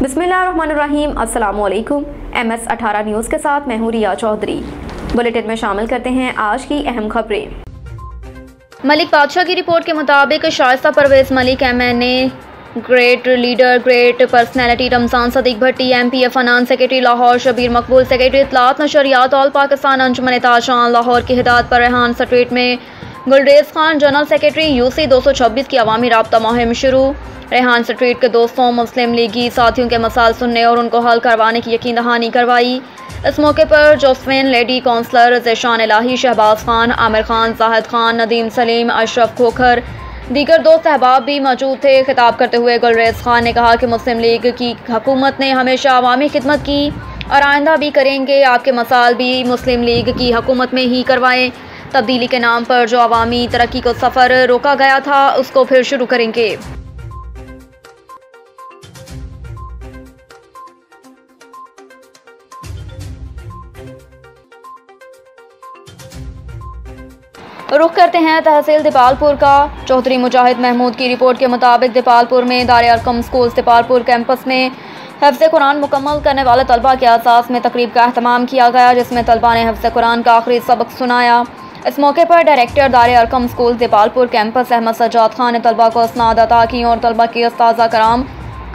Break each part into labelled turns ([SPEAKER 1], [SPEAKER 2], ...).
[SPEAKER 1] बिस्मिल्लाहिर्रहमानिर्रहीम। अस्सलामुअलैकुम। MS18 news के साथ मैं हूँ रिया चौधरी। बुलेटिन में शामिल करते हैं आज की अहम खबरें।
[SPEAKER 2] मलिक बादशाह की रिपोर्ट के मुताबिक Shaista Pervez Malik MNA, great leader, great personality Ramzan Sadiq Bhatti MPF finance secretary Lahore, Shabbir Maqbool secretary इत्तलात नशरियात ऑल पाकिस्तान अंजुमन ताशान लाहौर की हिदायत पर रेहान स्ट्रीट में Gulrez Khan general secretary UC 226 की अवामी राब्ता मुहिम शुरू। रेहान स्ट्रीट के दोस्तों, मुस्लिम लीगी साथियों के मसाइल सुनने और उनको हल करवाने की यकीन दहानी करवाई। इस मौके पर जोस्फिन, लेडी काउंसलर ज़ेशान इलाही, शहबाज खान, आमिर खान, जाहिद खान, नदीम सलीम, अशरफ खोखर, दीगर दोस्त अहबाब भी मौजूद थे। खिताब करते हुए गुलरेज खान ने कहा कि मुस्लिम लीग की हुकूमत ने हमेशा अवामी खिदमत की और आइंदा भी करेंगे। आपके मसाइल भी मुस्लिम लीग की हुकूमत में ही करवाएं। तब्दीली के नाम पर जो अवामी तरक्की को सफ़र रोका गया था उसको फिर शुरू करेंगे। रुख करते हैं तहसील दीपालपुर का। चौधरी मुजाहिद महमूद की रिपोर्ट के मुताबिक दीपालपुर में दारे अरकम स्कूल दीपालपुर कैंपस में हिफ्ज़ कुरान मुकम्मल करने वाले तलबा के आसास में तकरीब का अहतमाम किया गया, जिसमें तलबा ने हिफ्ज़ कुरान का आखिरी सबक सुनाया। इस मौके पर डायरेक्टर दारे अरकम स्कूल दीपालपुर कैंपस अहमद सज्जाद खान ने तलबा को असनाद अता की और तलबा के उस्ताज़ा कराम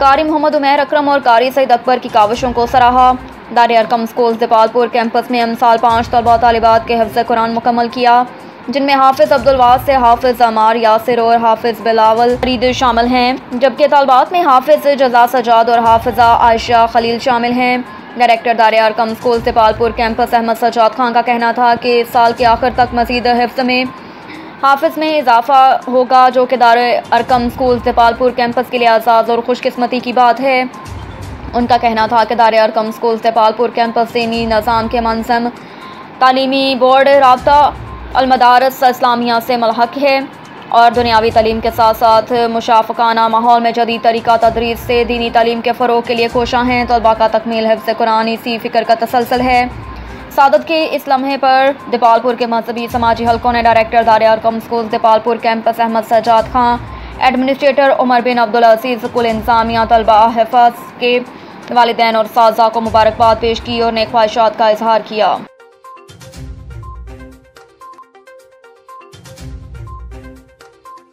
[SPEAKER 2] कारी मोहम्मद उमैर अकरम और कारी सईद अकबर की काविशों को सराहा। दारे अरकम स्कूल दीपालपुर कैंपस में साल 5 तलबा तालिबात के हिफ्ज़ कुरान मुकम्मल किया, जिनमें हाफिज़ अब्दुल वास से हाफिज़ अमार यासिर और हाफिज़ बिलावल फरीद शामिल हैं, जबकि तलबात में हाफिज़ जज़ा सजाद और हाफिज़ा आयशा खलील शामिल हैं। डायरेक्टर दारे अरकम स्कूल दीपालपुर कैंपस अहमद सज्जाद खान का कहना था कि इस साल के आखिर तक मज़ीद हिफ्ज़ में हाफिज़ में इजाफा होगा, जो कि दारे अरकम स्कूल दीपालपुर कैंपस के लिए आज़ाद और खुशकिस्मती की बात है। उनका कहना था कि दारे अरकम स्कूल दीपालपुर कैंपस दीनी निज़ाम के मनज़म तालीमी बोर्ड राब्ता अलमदारस इस्लामिया से मलहक है और दुनियावी तालीम के साथ साथ मुशाफ़काना माहौल में जदीद तरीक़ा तदरीस से दीनी तालीम के फ़रोग़ के लिए कोशां हैं। तलबा का तकमील हिफ्ज़ कुरान इसी फ़िक्र का तसलसल है। सादत के इस लम्हे पर दीपालपुर के मजहबी समाजी हलकों ने डायरेक्टर दारे Arqam school Dipalpur campus Ahmad Sajjad Khan, administrator Umar bin Abdul Aziz, कुल इंतज़ामिया, तलबा हिफ़ाज़ के वालिदैन और साज़ा को मुबारकबाद पेश की और नेक ख्वाहिशात का इजहार किया।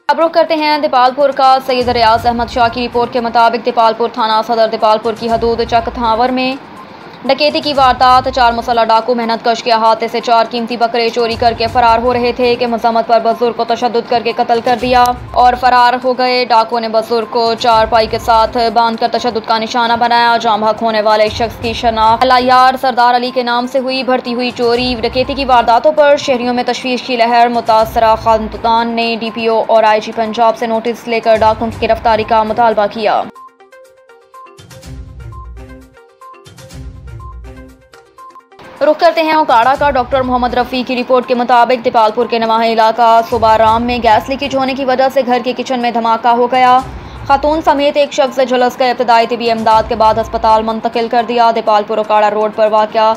[SPEAKER 2] अब रुख करते हैं दीपालपुर का। सैयद रियाज अहमद शाह की रिपोर्ट के मुताबिक दीपालपुर थाना सदर दीपालपुर की हदूद चक थावर में डकैती की वारदात। 4 मुसल्लह डाकू मेहनत कश के अहाते से 4 कीमती बकरे चोरी करके फरार हो रहे थे कि मजम्मत पर बुजुर्ग को तशद्दुद करके कत्ल कर दिया और फरार हो गए। डाकू ने बुजुर्ग को चारपाई के साथ बांधकर तशद्दुद का निशाना बनाया। जाम हक होने वाले शख्स की शनाख्त अलायार सरदार अली के नाम से हुई। बढ़ती हुई चोरी डकैती की वारदातों पर शहरियों में तशवीश की लहर। मुतासरा खानदान ने DPO और IG पंजाब से नोटिस लेकर डाकुओं की गिरफ्तारी का मुतालबा किया। रुख करते हैं उकाड़ा का। डॉक्टर मोहम्मद रफ़ी की रिपोर्ट के मुताबिक दीपालपुर के नवाही इलाका सुबाराम में गैस लीकेज होने की वजह से घर के किचन में धमाका हो गया। खातून समेत एक शख्स झुलस कर इब्तदाई तिबी इमदाद के बाद अस्पताल मुंतकिल कर दिया। दीपालपुर उकाड़ा रोड पर वाक़या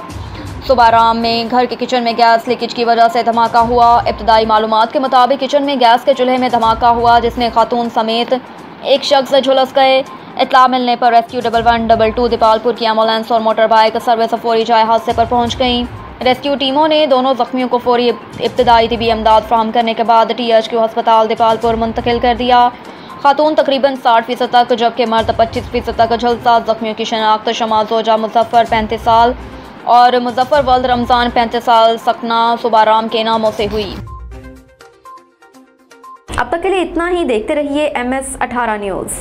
[SPEAKER 2] सुबाराम में घर के किचन में गैस लीकेज की वजह से धमाका हुआ। इब्तदाई मालूमात के मुताबिक किचन में गैस के चूल्हे में धमाका हुआ, जिसमें खातून समेत एक शख्स झुलस गए। इत्तला मिलने पर रेस्क्यू 1112 दीपालपुर की एम्बुलेंस और मोटर बाइक सर्विस फौरी जाए हादसे पर पहुंच गई। रेस्क्यू टीमों ने दोनों जख्मियों को फौरी इब्तदाई तिबी इमदाद फ्राहम करने के बाद THQ अस्पताल दीपालपुर मुंतकिल कर दिया। खातून तकरीबन 60% तक जबकि मर्द 25% तक झुलसा। जख्मियों की शनाख्त शमा जोजा मुजफ्फर 35 साल और मुजफ्फर वल्द रमज़ान 35 साल सकना सुबाराम के नामों से हुई।
[SPEAKER 1] अब तक के लिए इतना ही। देखते रहिए MS18 न्यूज़।